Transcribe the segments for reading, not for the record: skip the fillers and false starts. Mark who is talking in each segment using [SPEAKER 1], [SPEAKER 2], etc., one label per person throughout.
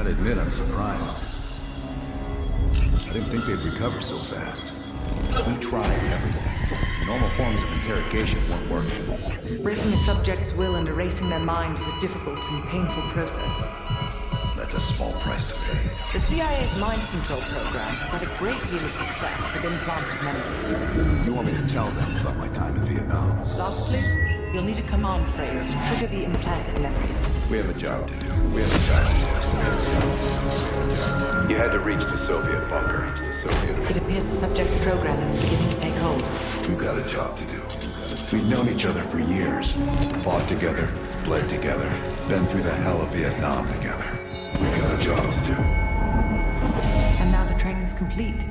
[SPEAKER 1] Gotta admit, I'm surprised. I didn't think they'd recover so fast. We tried everything. Normal forms of interrogation weren't working.
[SPEAKER 2] Breaking a subject's will and erasing their mind is a difficult and painful process.
[SPEAKER 1] That's a small price to pay.
[SPEAKER 2] The CIA's mind control program has had a great deal of success with implanted memories.
[SPEAKER 1] You want me to tell them about my time in Vietnam?
[SPEAKER 2] Lastly, you'll need a command phrase to trigger the implanted memories.
[SPEAKER 1] We have a job to do.
[SPEAKER 3] You had to reach the Soviet bunker.
[SPEAKER 2] It appears the subject's programming is beginning to take hold.
[SPEAKER 1] We've got a job to do. We've known each other for years. Fought together, bled together, been through the hell of Vietnam together. We've got a job to do.
[SPEAKER 2] And now the training's complete.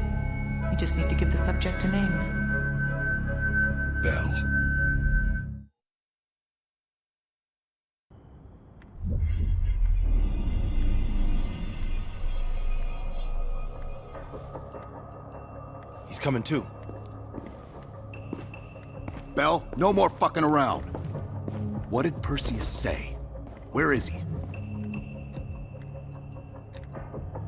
[SPEAKER 2] You just need to give the subject a name.
[SPEAKER 1] Bell.
[SPEAKER 4] He's coming too.
[SPEAKER 1] Bell, no more fucking around. What did Perseus say? Where is he?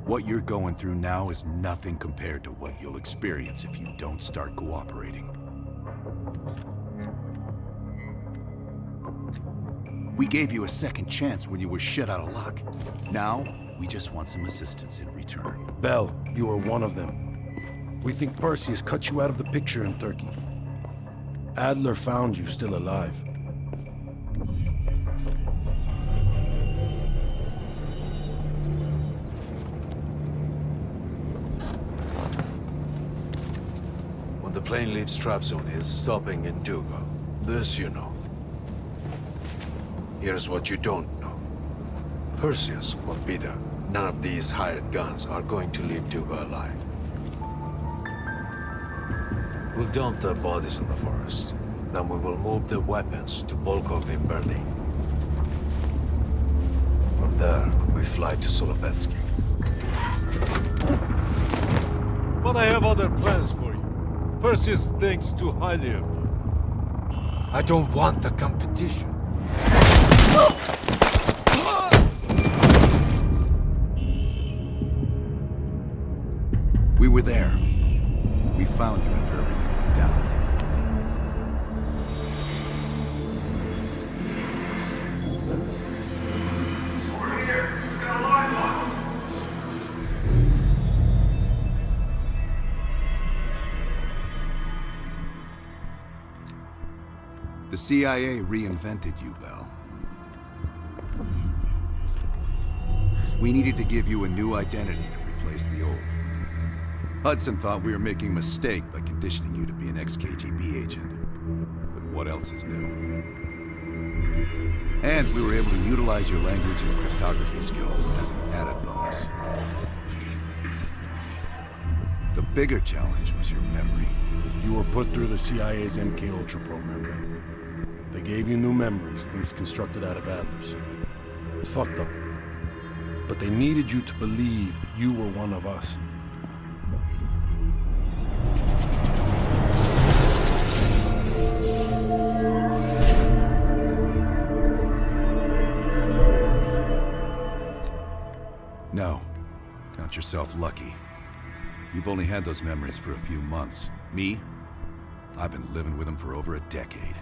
[SPEAKER 1] What you're going through now is nothing compared to what you'll experience if you don't start cooperating. We gave you a second chance when you were shit out of luck. Now, we just want some assistance in return.
[SPEAKER 5] Bell, you are one of them. We think Perseus cut you out of the picture in Turkey. Adler found you still alive.
[SPEAKER 6] When the plane leaves Trap Zone, it's stopping in Duga. This you know. Here's what you don't know. Perseus won't be there. None of these hired guns are going to leave Duga alive. We'll dump their bodies in the forest. Then we will move the weapons to Volkov in Berlin. From there, we fly to Solovetsky.
[SPEAKER 7] But I have other plans for you. Perseus thinks too highly of you.
[SPEAKER 6] I don't want the competition.
[SPEAKER 1] We were there. We found you after everything went down.
[SPEAKER 8] Over here. Got a line lock.
[SPEAKER 1] The CIA reinvented you, Bell. We needed to give you a new identity to replace the old. Hudson thought we were making a mistake by conditioning you to be an ex-KGB agent. But what else is new? And we were able to utilize your language and cryptography skills as an added bonus. The bigger challenge was your memory.
[SPEAKER 5] You were put through the CIA's MK Ultra program, Bell. They gave you new memories, things constructed out of Adler's. It's fucked up. But they needed you to believe you were one of us.
[SPEAKER 1] No. Count yourself lucky. You've only had those memories for a few months. Me? I've been living with them for over a decade.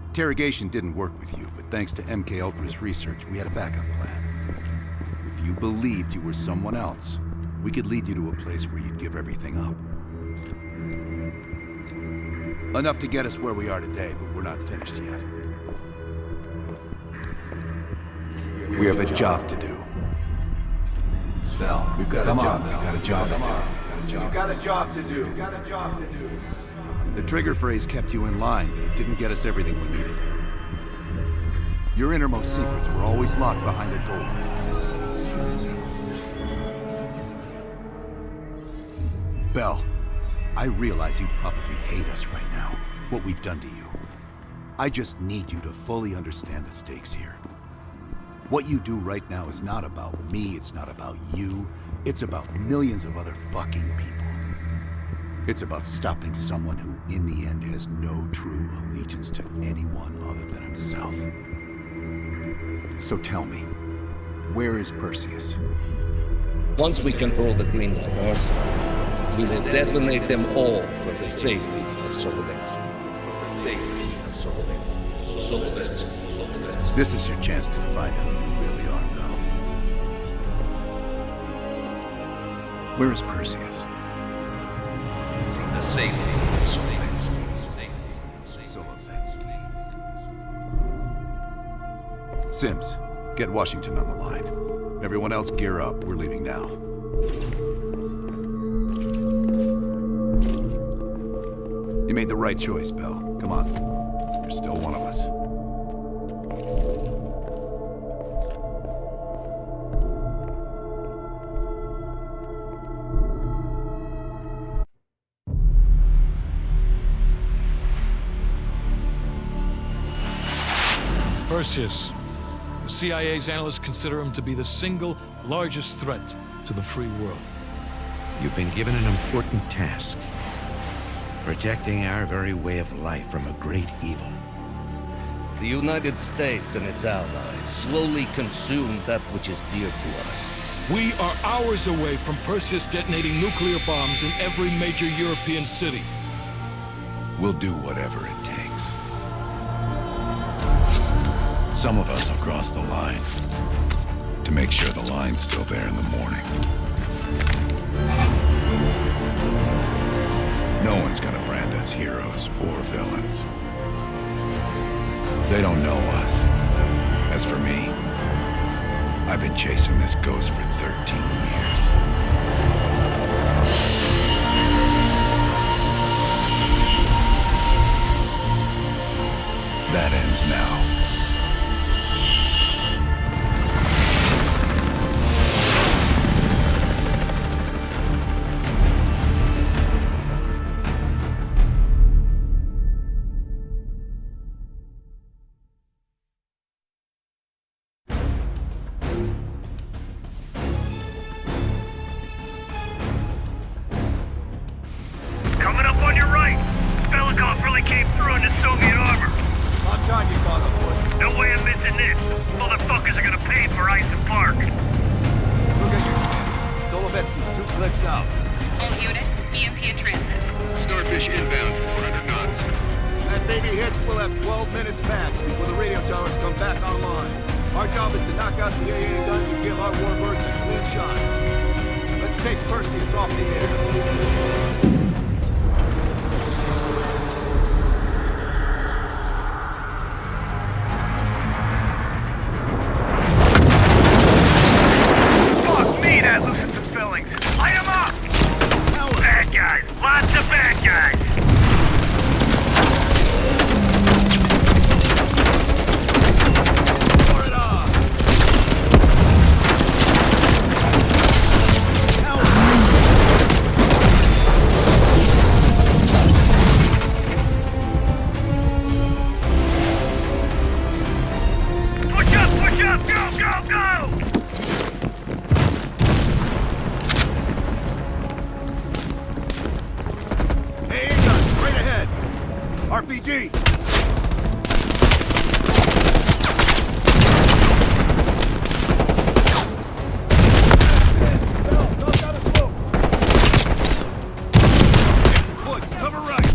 [SPEAKER 1] Interrogation didn't work with you, but thanks to MK Ultra's research, we had a backup plan. If you believed you were someone else, we could lead you to a place where you'd give everything up. Enough to get us where we are today, but we're not finished yet. We have a job to do. Bell, we've got a job. We've got a job to do.
[SPEAKER 4] You've got a job to do.
[SPEAKER 1] The trigger phrase kept you in line, but it didn't get us everything we needed. Your innermost secrets were always locked behind a door. Bell, I realize you probably hate us right now, what we've done to you. I just need you to fully understand the stakes here. What you do right now is not about me, it's not about you, it's about millions of other fucking people. It's about stopping someone who, in the end, has no true allegiance to anyone other than himself. So tell me, Where is Perseus?
[SPEAKER 9] Once we control the green stars, we will detonate them all for the safety of Solovetsky.
[SPEAKER 1] This is your chance to find out who you really are, Bell. Where is Perseus?
[SPEAKER 9] From the safety of Solovetsky.
[SPEAKER 1] Sims, get Washington on the line. Everyone else gear up. We're leaving now. You made the right choice, Bell. Come on. You're still one of us.
[SPEAKER 7] Perseus. The CIA's analysts consider him to be the single largest threat to the free world.
[SPEAKER 10] You've been given an important task. Protecting our very way of life from a great evil.
[SPEAKER 9] The United States and its allies slowly consume that which is dear to us.
[SPEAKER 7] We are hours away from Perseus detonating nuclear bombs in every major European city.
[SPEAKER 1] We'll do whatever it takes. Some of us will cross the line to make sure the line's still there in the morning. No one's gonna brand us heroes or villains. They don't know us. As for me, I've been chasing this ghost for 13 years. That ends now.
[SPEAKER 8] Coming up on your right. Belikov really came through in the Soviet armor.
[SPEAKER 4] On time you caught up, boys.
[SPEAKER 8] No way I'm missing this. Motherfuckers are gonna pay for Ice and Park.
[SPEAKER 4] Look at your chance. Solovetsky's 2 clicks out.
[SPEAKER 11] All units, EMP in transit.
[SPEAKER 6] Starfish inbound, 400 knots.
[SPEAKER 4] That baby hits, we'll have 12 minutes max before the radio towers come back online. Our job is to knock out the AA guns and give our warbirds a clean shot. Let's take Perseus off the air.
[SPEAKER 8] That loosens the fillings. Light them up! Bad guys. Lots of bad guys.
[SPEAKER 4] Pour it on!
[SPEAKER 8] Push up! Push up! Go! Go! Go!
[SPEAKER 1] RPG!
[SPEAKER 4] Woods, cover right!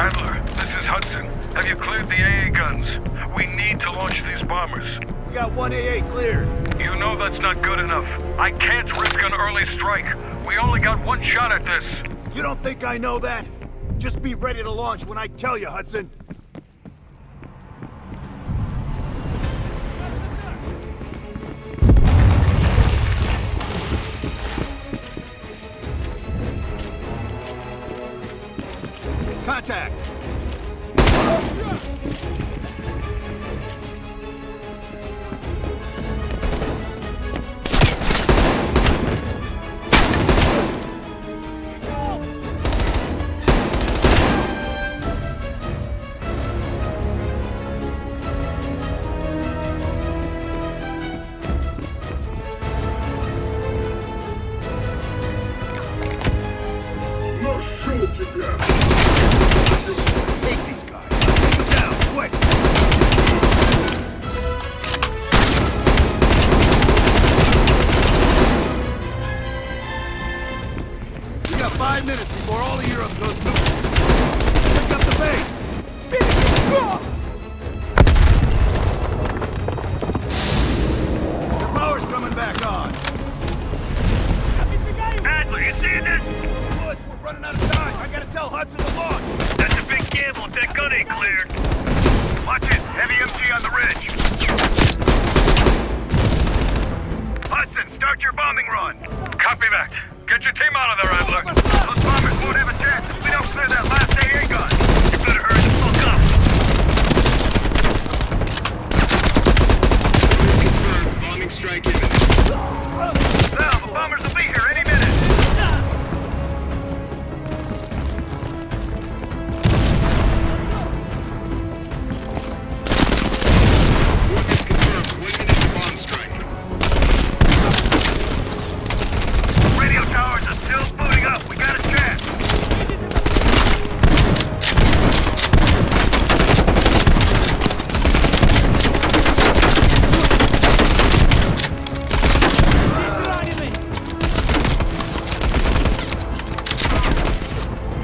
[SPEAKER 8] Adler, this is Hudson. Have you cleared the AA guns? We need to launch these bombers.
[SPEAKER 4] We got one AA cleared.
[SPEAKER 8] You know that's not good enough. I can't risk an early strike. We only got one shot at this.
[SPEAKER 4] You don't think I know that? Just be ready to launch when I tell you, Hudson. Contact! Take these guys. Take them down, quick! We got 5 minutes before all of Europe goes nuclear. Pick up the base! The power's coming back on.
[SPEAKER 8] Adler, you seeing this?
[SPEAKER 4] Woods, we're running out of time. I gotta tell Hudson to launch.
[SPEAKER 8] That's a big gamble if that gun ain't cleared. Watch it. Heavy MG on the ridge. Hudson, start your bombing run. Copy that. Get your team out of there, Adler. Those bombers won't have a chance if we don't clear that last AA gun. You better hurry the fuck up.
[SPEAKER 6] Confirmed. Bombing strike imminent.
[SPEAKER 8] Now, the bombers will be here any minute.
[SPEAKER 6] Ordnance confirmed. 1 minute to bomb strike.
[SPEAKER 8] Radio towers are still booting up. We got a chance.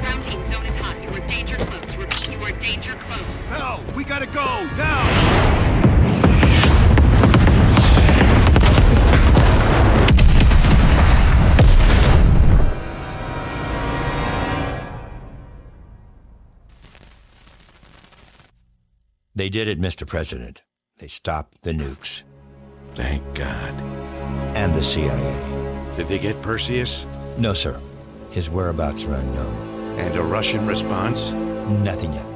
[SPEAKER 11] Ground team, zone is hot. You are danger close. Repeat, you are danger close.
[SPEAKER 4] Hell, we gotta go, now!
[SPEAKER 10] They did it, Mr. President. They stopped the nukes.
[SPEAKER 12] Thank God.
[SPEAKER 10] And the CIA.
[SPEAKER 12] Did they get Perseus?
[SPEAKER 10] No, sir. His whereabouts are unknown.
[SPEAKER 12] And a Russian response?
[SPEAKER 10] Nothing yet.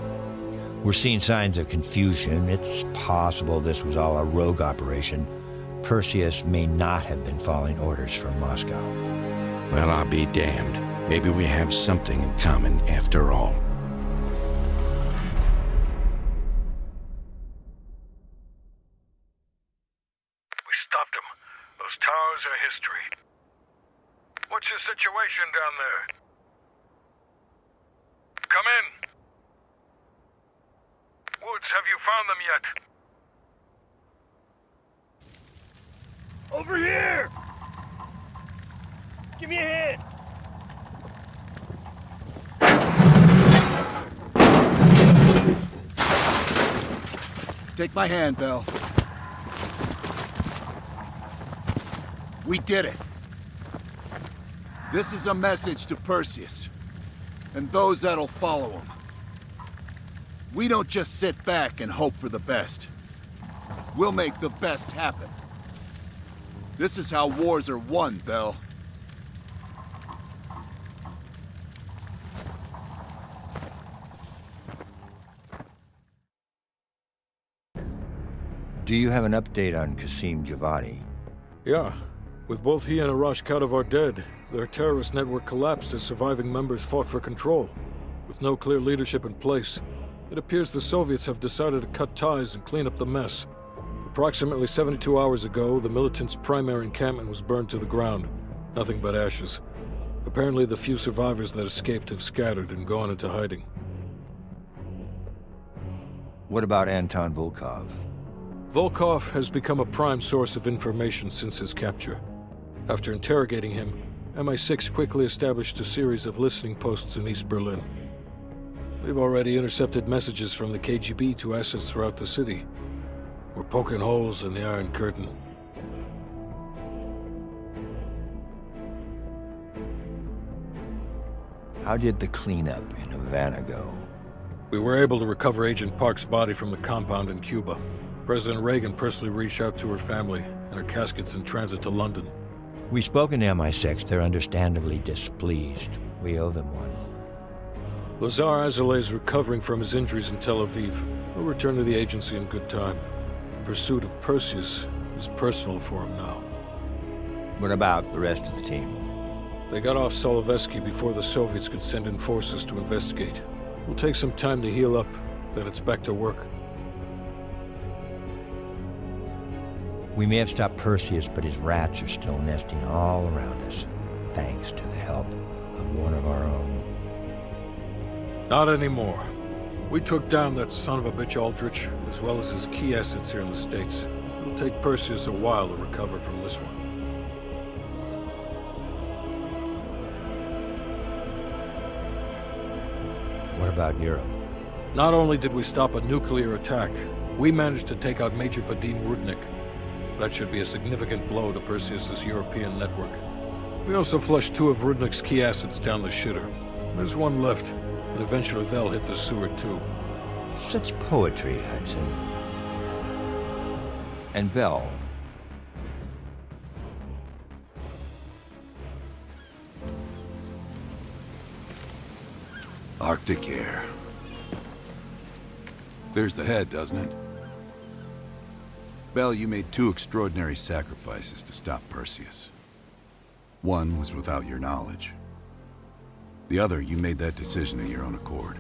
[SPEAKER 10] We're seeing signs of confusion. It's possible this was all a rogue operation. Perseus may not have been following orders from Moscow.
[SPEAKER 12] Well, I'll be damned. Maybe we have something in common after all.
[SPEAKER 8] We stopped them. Those towers are history. What's your situation down there? Come in. Woods, have you found them yet?
[SPEAKER 4] Over here! Give me a hand! Take my hand, Bell. We did it. This is a message to Perseus, and those that'll follow him. We don't just sit back and hope for the best. We'll make the best happen. This is how wars are won, Bell.
[SPEAKER 10] Do you have an update on Qasim Javadi?
[SPEAKER 7] Yeah. With both he and Arash Kadavar dead, their terrorist network collapsed as surviving members fought for control. With no clear leadership in place, it appears the Soviets have decided to cut ties and clean up the mess. Approximately 72 hours ago, the militants' primary encampment was burned to the ground. Nothing but ashes. Apparently, the few survivors that escaped have scattered and gone into hiding.
[SPEAKER 10] What about Anton Volkov?
[SPEAKER 7] Volkov has become a prime source of information since his capture. After interrogating him, MI6 quickly established a series of listening posts in East Berlin. We've already intercepted messages from the KGB to assets throughout the city. We're poking holes in the Iron Curtain.
[SPEAKER 10] How did the cleanup in Havana go?
[SPEAKER 7] We were able to recover Agent Park's body from the compound in Cuba. President Reagan personally reached out to her family, and her casket's in transit to London.
[SPEAKER 10] We've spoken to MI6. They're understandably displeased. We owe them one.
[SPEAKER 7] Lazar Azalea is recovering from his injuries in Tel Aviv. He'll return to the agency in good time. Pursuit of Perseus is personal for him now.
[SPEAKER 10] What about the rest of the team?
[SPEAKER 7] They got off Solovetsky before the Soviets could send in forces to investigate. We'll take some time to heal up, then it's back to work.
[SPEAKER 10] We may have stopped Perseus, but his rats are still nesting all around us, thanks to the help of one of our own.
[SPEAKER 7] Not anymore. We took down that son of a bitch Aldrich, as well as his key assets here in the States. It'll take Perseus a while to recover from this one.
[SPEAKER 10] What about Europe?
[SPEAKER 7] Not only did we stop a nuclear attack, we managed to take out Major Vadim Rudnik. That should be a significant blow to Perseus's European network. We also flushed 2 of Rudnik's key assets down the shitter. There's one left, and eventually they'll hit the sewer too.
[SPEAKER 10] Such poetry, Hudson. And Bell.
[SPEAKER 1] Arctic air. Clears the head, doesn't it? Bell, you made 2 extraordinary sacrifices to stop Perseus. One was without your knowledge. The other, you made that decision of your own accord.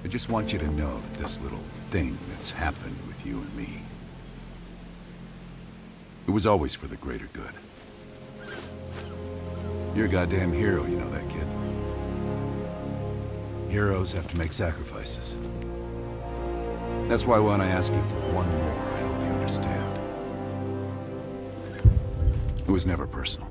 [SPEAKER 1] I just want you to know that this little thing that's happened with you and me, it was always for the greater good. You're a goddamn hero, you know that, kid. Heroes have to make sacrifices. That's why when I ask you for one more, I hope you understand. It was never personal.